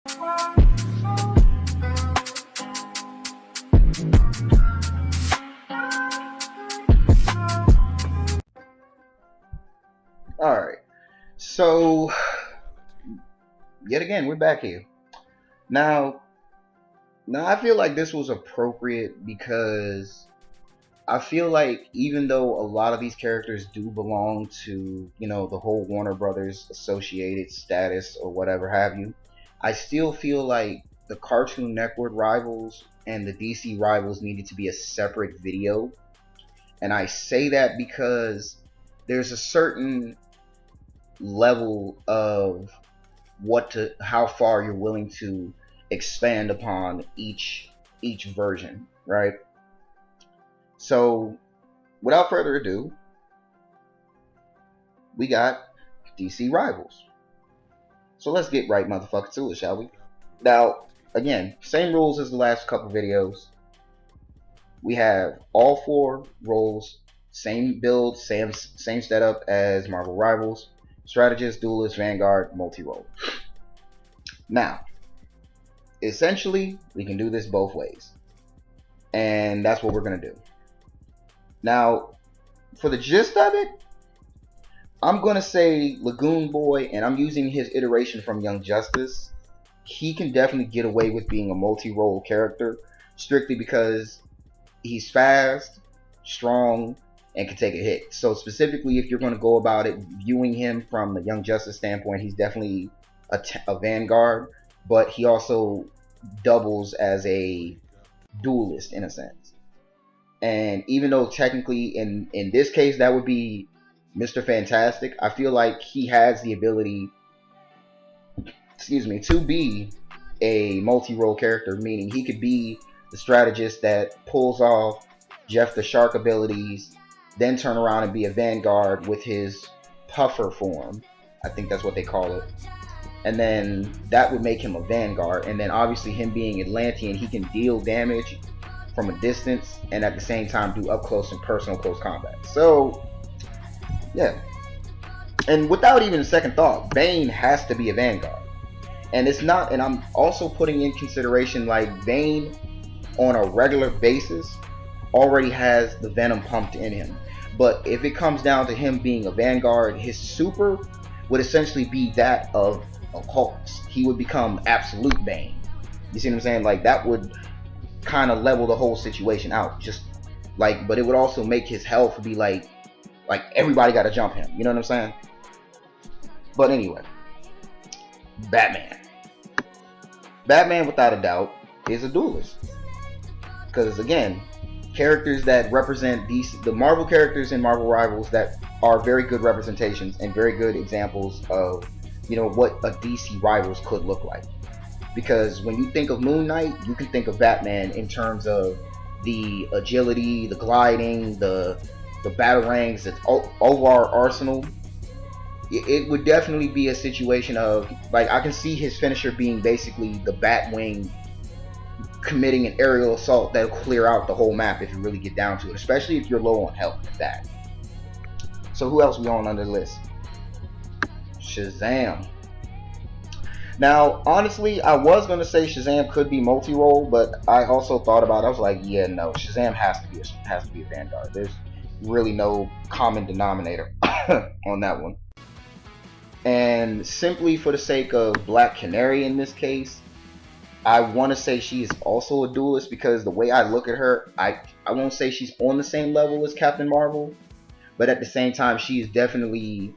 Alright, so yet again, we're back here. Now I feel like this was appropriate because I feel like even though a lot of these characters do belong to, you know, the whole Warner Brothers associated status or whatever have you, I still feel like the Cartoon Network Rivals and the DC Rivals needed to be a separate video. And I say that because there's a certain level of how far you're willing to expand upon each version, right? So without further ado, we got DC Rivals. So let's get right motherfucker to it, shall we? Now, again, same rules as the last couple videos. We have all 4 roles, same build, same setup as Marvel Rivals. Strategist, Duelist, Vanguard, multi-role. Now, essentially, we can do this both ways. And that's what we're going to do. Now, for the gist of it, I'm going to say Lagoon Boy, and I'm using his iteration from Young Justice. He can definitely get away with being a multi-role character, strictly because he's fast, strong, and can take a hit. So specifically, if you're going to go about it viewing him from the Young Justice standpoint, he's definitely a Vanguard, but he also doubles as a duelist in a sense. And even though technically in this case that would be Mr. Fantastic, I feel like he has the ability, to be a multi-role character, meaning he could be the strategist that pulls off Jeff the Shark abilities, then turn around and be a Vanguard with his puffer form. I think that's what they call it. And then that would make him a Vanguard. And then obviously him being Atlantean, he can deal damage from a distance and at the same time do up close and personal close combat. So yeah. And without even a second thought, Bane has to be a Vanguard. And it's not, and I'm also putting in consideration like Bane on a regular basis already has the Venom pumped in him. But if it comes down to him being a Vanguard, his super would essentially be that of Hulk's. He would become absolute Bane. You see what I'm saying? Like that would kind of level the whole situation out. Just like, but it would also make his health be like everybody got to jump him. You know what I'm saying? But anyway, Batman without a doubt is a duelist, because again, characters that represent the Marvel characters in Marvel Rivals that are very good representations and very good examples of, you know, what a DC Rivals could look like. Because when you think of Moon Knight, you can think of Batman in terms of the agility, the gliding, the batarangs, the overall arsenal. It would definitely be a situation of, like, I can see his finisher being basically the Batwing committing an aerial assault that'll clear out the whole map if you really get down to it, especially if you're low on health with that. So who else we on under the list? Shazam. Now, honestly, I was going to say Shazam could be multi-role, but I also thought about it. I was like, yeah, no, Shazam has to be a Vanguard. There's really no common denominator on that one. And simply for the sake of Black Canary in this case, I want to say she is also a duelist, because the way I look at her, I won't say she's on the same level as Captain Marvel, but at the same time, she is definitely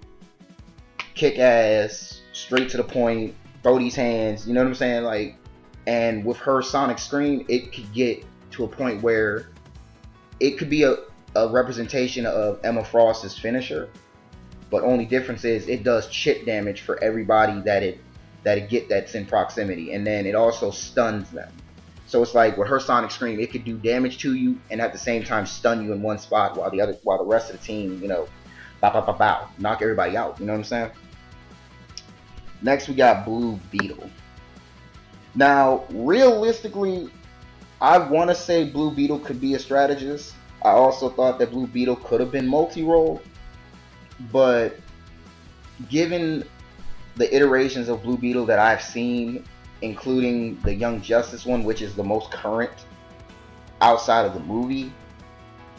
kick-ass, straight to the point, throw these hands, you know what I'm saying? Like, and with her sonic scream, it could get to a point where it could be a representation of Emma Frost's finisher, but only difference is it does chip damage for everybody that's in proximity, and then it also stuns them. So it's like with her sonic scream, it could do damage to you and at the same time stun you in one spot while the rest of the team, you know, bow, knock everybody out. You know what I'm saying? Next, we got Blue Beetle. Now, realistically, I want to say Blue Beetle could be a strategist. I also thought that Blue Beetle could have been multi-role, but given the iterations of Blue Beetle that I've seen including the Young Justice one, which is the most current outside of the movie.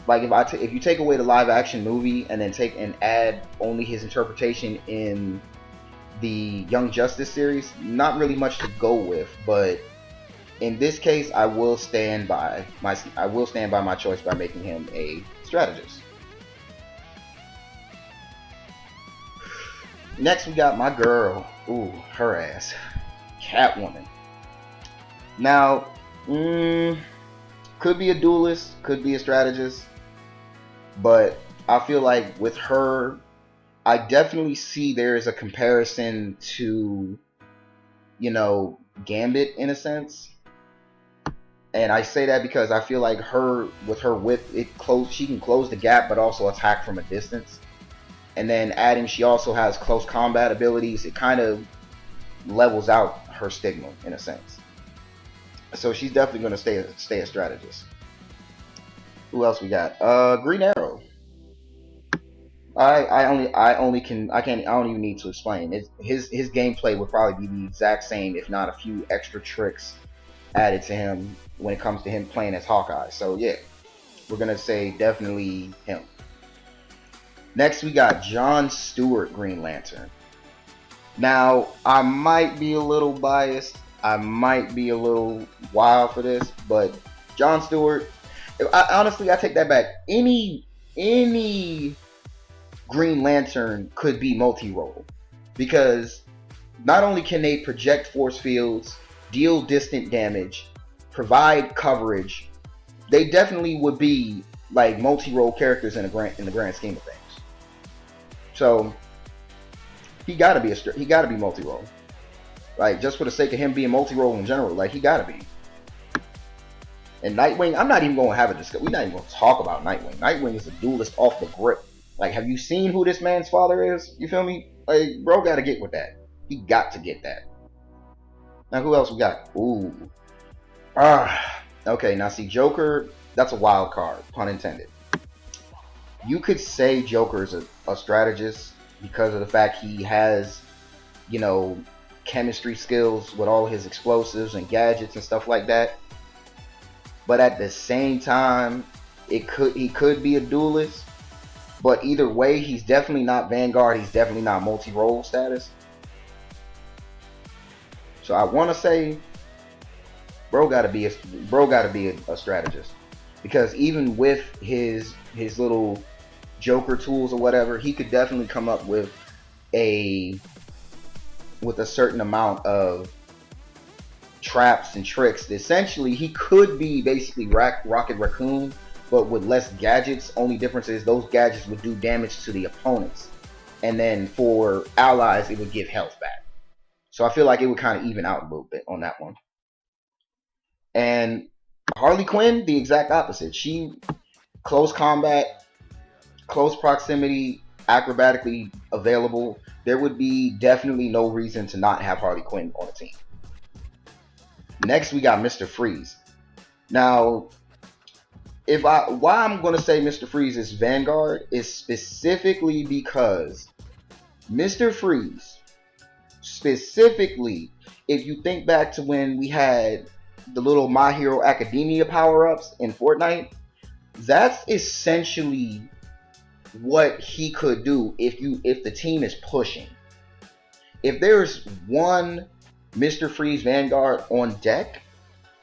Like if you take away the live action movie and then add only his interpretation in the Young Justice series, not really much to go with. But in this case, I will stand by my choice by making him a strategist. Next, we got my girl. Ooh, her ass, Catwoman. Now, could be a duelist, could be a strategist, but I feel like with her, I definitely see there is a comparison to, you know, Gambit in a sense. And I say that because I feel like with her whip, she can close the gap, but also attack from a distance. And then she also has close combat abilities. It kind of levels out her stigma in a sense. So she's definitely going to stay a strategist. Who else we got? Green Arrow. I don't even need to explain. His gameplay would probably be the exact same, if not a few extra tricks added to him when it comes to him playing as Hawkeye. So yeah, we're gonna say definitely him. Next, we got John Stewart, Green Lantern. Now, I might be a little biased. I might be a little wild for this, but John Stewart, honestly, I take that back. Any Green Lantern could be multi-role, because not only can they project force fields, deal distant damage, provide coverage, they definitely would be like multi-role characters in the grand scheme of things. So he gotta be multi-role. Like, just for the sake of him being multi-role in general, like, he gotta be. And Nightwing, I'm not even gonna have a discussion. We're not even gonna talk about Nightwing. Nightwing is a duelist off the grip. Like, have you seen who this man's father is? You feel me? Like, bro gotta get with that. He got to get that. Now, who else we got? Ooh. Okay, now see, Joker, that's a wild card, pun intended. You could say Joker's a strategist because of the fact he has, you know, chemistry skills with all his explosives and gadgets and stuff like that. But at the same time, he could be a duelist. But either way, he's definitely not Vanguard. He's definitely not multi-role status. So I want to say, bro gotta be a strategist, because even with his little Joker tools or whatever, he could definitely come up with a certain amount of traps and tricks. Essentially, he could be basically Rocket Raccoon, but with less gadgets. Only difference is those gadgets would do damage to the opponents, and then for allies, it would give health back. So I feel like it would kind of even out a little bit on that one. And Harley Quinn, the exact opposite. She close combat, close proximity, acrobatically available. There would be definitely no reason to not have Harley Quinn on the team. Next, we got Mr. Freeze. Now, why I'm going to say Mr. Freeze is Vanguard is specifically because Mr. Freeze, specifically, if you think back to when we had the little My Hero Academia power-ups in Fortnite, that's essentially what he could do if the team is pushing. If there's one Mr. Freeze Vanguard on deck,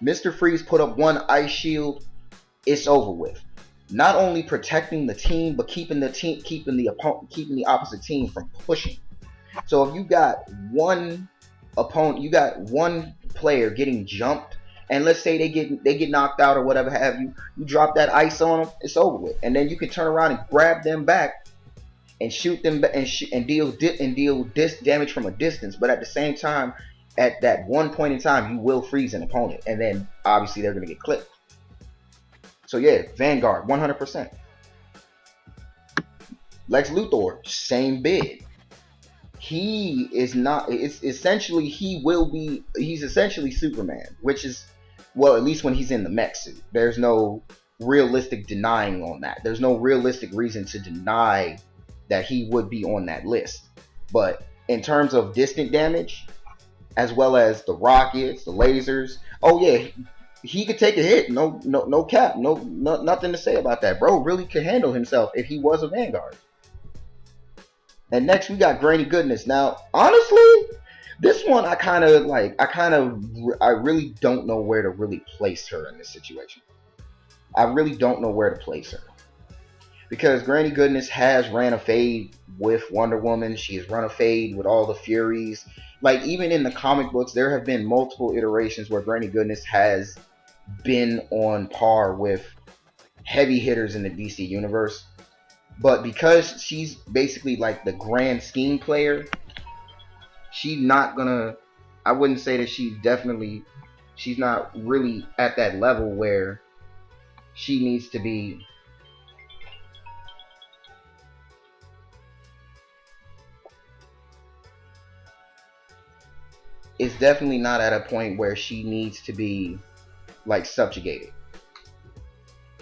Mr. Freeze put up one ice shield, it's over with. Not only protecting the team, but keeping the opposite team from pushing. So if you got one opponent, you got one player getting jumped, and let's say they get knocked out or whatever have you, you drop that ice on them, it's over with. And then you can turn around and grab them back and shoot them and deal damage from a distance. But at the same time, at that one point in time, you will freeze an opponent, and then obviously they're gonna get clipped. So yeah, Vanguard, 100%. Lex Luthor, same bid. He is not. It's essentially he's essentially Superman, which is, well, at least when he's in the mech suit. There's no realistic denying on that. There's no realistic reason to deny that he would be on that list. But in terms of distant damage, as well as the rockets, the lasers. Oh yeah, he could take a hit. No cap. Nothing to say about that. Bro really could handle himself if he was a Vanguard. And next we got Granny Goodness. Now, honestly, this one I really don't know where to really place her in this situation. I really don't know where to place her. Because Granny Goodness has ran a fade with Wonder Woman. She has run a fade with all the Furies. Like, even in the comic books, there have been multiple iterations where Granny Goodness has been on par with heavy hitters in the DC universe. But because she's basically like the grand scheme player, she's not gonna, I wouldn't say that she's not really at that level where she needs to be. It's definitely not at a point where she needs to be like subjugated.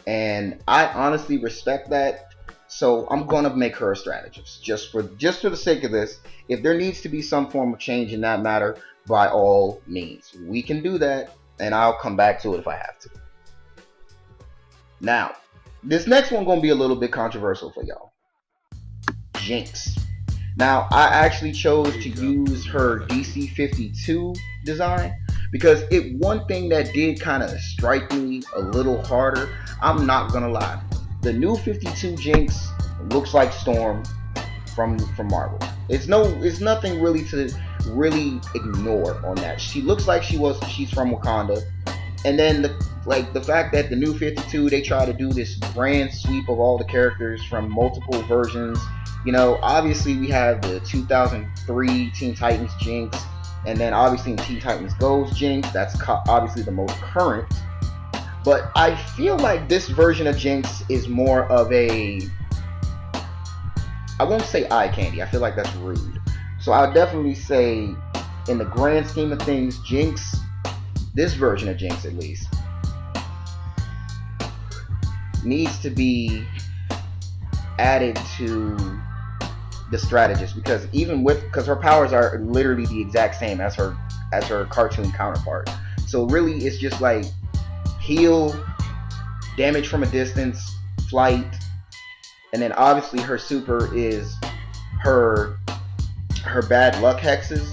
And I honestly respect that. So I'm gonna make her a strategist just for the sake of this. If there needs to be some form of change in that matter, by all means, we can do that, and I'll come back to it if I have to. Now, this next one gonna be a little bit controversial for y'all. Jinx. Now, I actually chose to use her DC 52 design because one thing that did kind of strike me a little harder. I'm not gonna lie. The new 52 Jinx looks like Storm from Marvel. It's nothing really to really ignore on that. She looks like she's from Wakanda. And then the fact that the new 52, they try to do this grand sweep of all the characters from multiple versions. You know, obviously we have the 2003 Teen Titans Jinx, and then obviously in Teen Titans Go's Jinx. That's obviously the most current. But I feel like this version of Jinx is more of a, I won't say eye candy. I feel like that's rude. So I'll definitely say, in the grand scheme of things, Jinx, this version of Jinx at least, needs to added to the strategist, because because her powers are literally the exact same as her cartoon counterpart. So really it's just like heal, damage from a distance, flight, and then obviously her super is her bad luck hexes,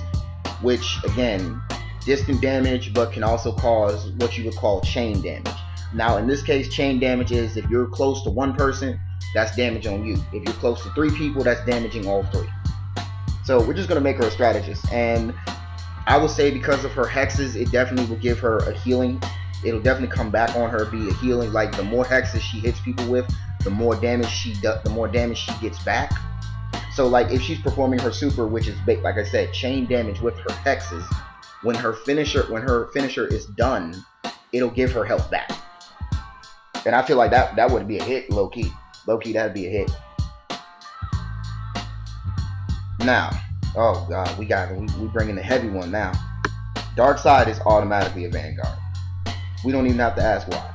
which again, distant damage, but can also cause what you would call chain damage. Now in this case, chain damage is if you're close to one person, that's damage on you. If you're close to 3 people, that's damaging all 3. So we're just going to make her a strategist. And I will say because of her hexes, it definitely will give her a healing. It'll definitely come back on her, be a healing. Like the more hexes she hits people with, the more damage she gets back. So like if she's performing her super, which is like I said, chain damage with her hexes, when her finisher is done, it'll give her health back. And I feel like that would be a hit, low key. Low key, that'd be a hit. Now, oh god, we bringing the heavy one now. Darkseid is automatically a Vanguard. We don't even have to ask why.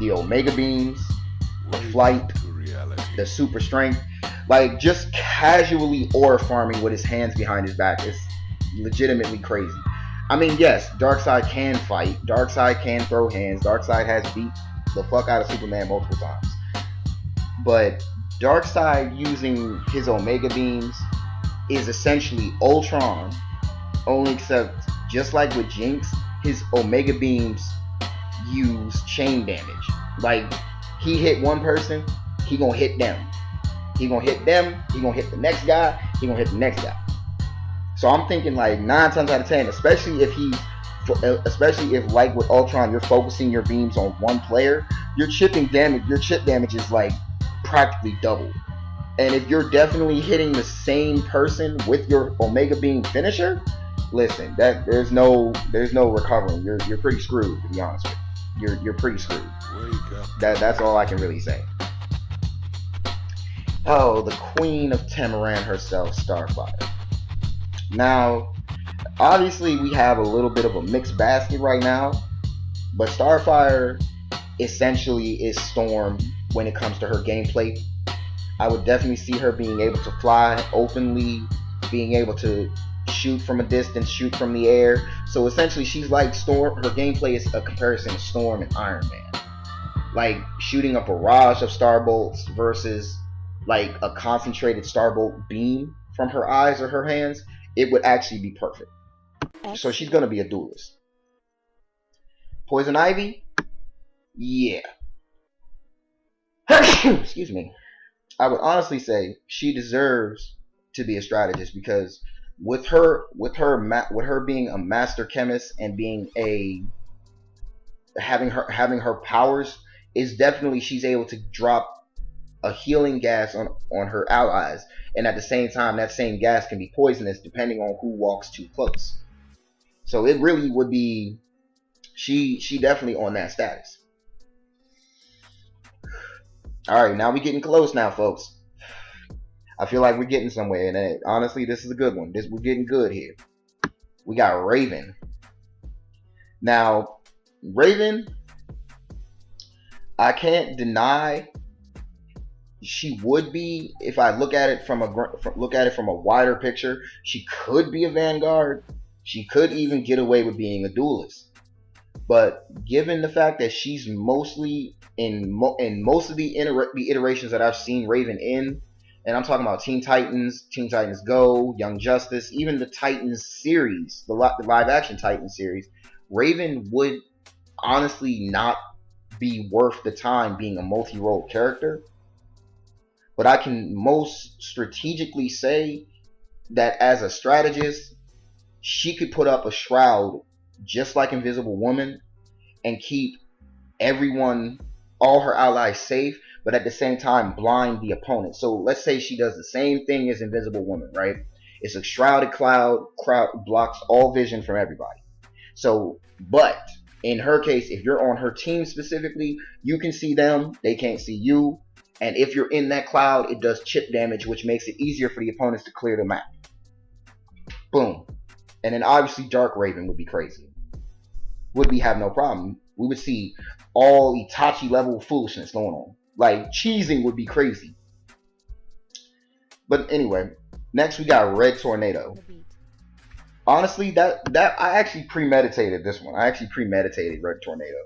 The Omega Beams, the flight, the super strength, like just casually aura farming with his hands behind his back is legitimately crazy. I mean, yes, Darkseid can fight. Darkseid can throw hands. Darkseid has beat the fuck out of Superman multiple times. But Darkseid using his Omega Beams is essentially Ultron, only except just like with Jinx, his Omega Beams use chain damage. Like, he hit one person, he gonna hit them. He gonna hit them, he gonna hit the next guy, he gonna hit the next guy. So I'm thinking like 9 times out of 10, especially if like with Ultron, you're focusing your beams on one player, your chip damage is like practically double. And if you're definitely hitting the same person with your Omega Beam finisher, listen, that there's no recovering. You're pretty screwed, to be honest with you. You're pretty screwed. That's all I can really say. Oh, the Queen of Tamaran herself, Starfire. Now, obviously we have a little bit of a mixed basket right now, but Starfire essentially is Storm when it comes to her gameplay. I would definitely see her being able to fly openly, being able to shoot from a distance, shoot from the air. So essentially, she's like Storm. Her gameplay is a comparison to Storm and Iron Man, like shooting a barrage of starbolts versus like a concentrated starbolt beam from her eyes or her hands. It would actually be perfect. So she's gonna be a duelist. Poison Ivy, yeah. Excuse me. I would honestly say she deserves to be a strategist because with her being a master chemist and being a having her powers is definitely she's able to drop a healing gas on her allies, and at the same time that same gas can be poisonous depending on who walks too close. So it really would be she definitely on that status. Alright, now we're getting close now, folks. I feel like we're getting somewhere, and honestly, this is a good one. We're getting good here. We got Raven. Now, Raven, I can't deny she would be, if I look at it from a wider picture, she could be a Vanguard. She could even get away with being a duelist. But given the fact that she's mostly in most of the iterations that I've seen Raven in, and I'm talking about Teen Titans Go, Young Justice, even the Titans series, the live action Titans series, Raven would honestly not be worth the time being a multi-role character. But I can most strategically say that as a strategist, she could put up a shroud just like Invisible Woman and keep everyone, all her allies safe, but at the same time blind the opponent. So let's say she does the same thing as Invisible Woman, right? It's a shrouded cloud blocks all vision from everybody. So, but in her case, if you're on her team specifically, you can see them, they can't see you. And if you're in that cloud, it does chip damage, which makes it easier for the opponents to clear the map. Boom. And then obviously Dark Raven would be crazy. Would we have no problem? We would see all Itachi level foolishness going on. Like, cheesing would be crazy. But anyway, next we got Red Tornado. Honestly, that I actually premeditated this one. I actually premeditated Red Tornado.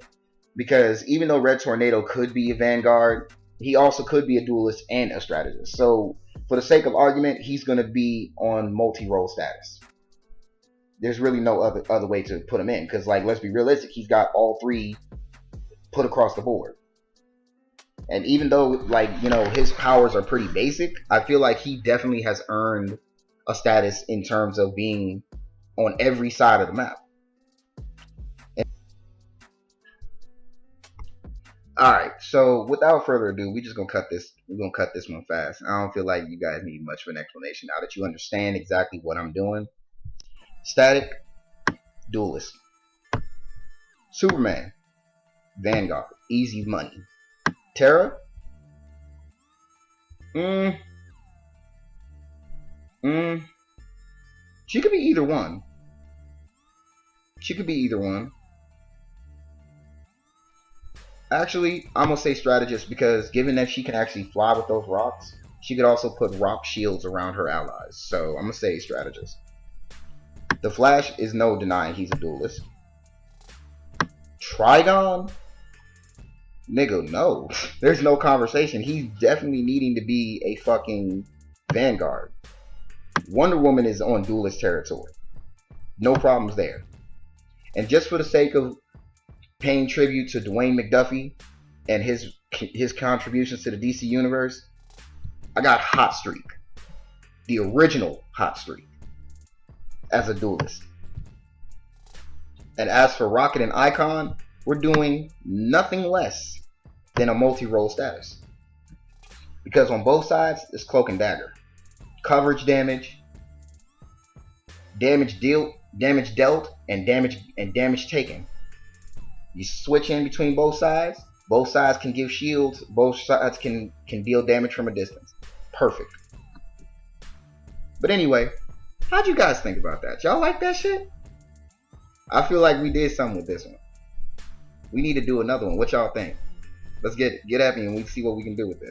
Because even though Red Tornado could be a Vanguard, he also could be a duelist and a strategist. So, for the sake of argument, he's going to be on multi-role status. There's really no other way to put him in. Because, like, let's be realistic, he's got all three put across the board. And even though, like, you know, his powers are pretty basic, I feel like he definitely has earned a status in terms of being on every side of the map. Alright, so without further ado, we're just gonna cut this. We're gonna cut this one fast. I don't feel like you guys need much of an explanation now that you understand exactly what I'm doing. Static, duelist. Superman, Vanguard, easy money. Terra, she could be either one. She could be either one. Actually, I'm gonna say strategist because given that she can actually fly with those rocks, she could also put rock shields around her allies. So I'm gonna say strategist. The Flash is no denying he's a duelist. Trigon? Nigga, no. There's no conversation. He's definitely needing to be a fucking Vanguard. Wonder Woman is on duelist territory. No problems there. And just for the sake of paying tribute to Dwayne McDuffie and his contributions to the DC Universe, I got Hot Streak. The original Hot Streak. As a duelist. And as for Rocket and Icon, we're doing nothing less than a multi-role status. Because on both sides, it's Cloak and Dagger. Coverage damage, damage dealt, and damage taken. You switch in between both sides. Both sides can give shields. Both sides can deal damage from a distance. Perfect. But anyway, how'd you guys think about that? Y'all like that shit? I feel like we did something with this one. We need to do another one. What y'all think? Let's get at me and we see what we can do with this.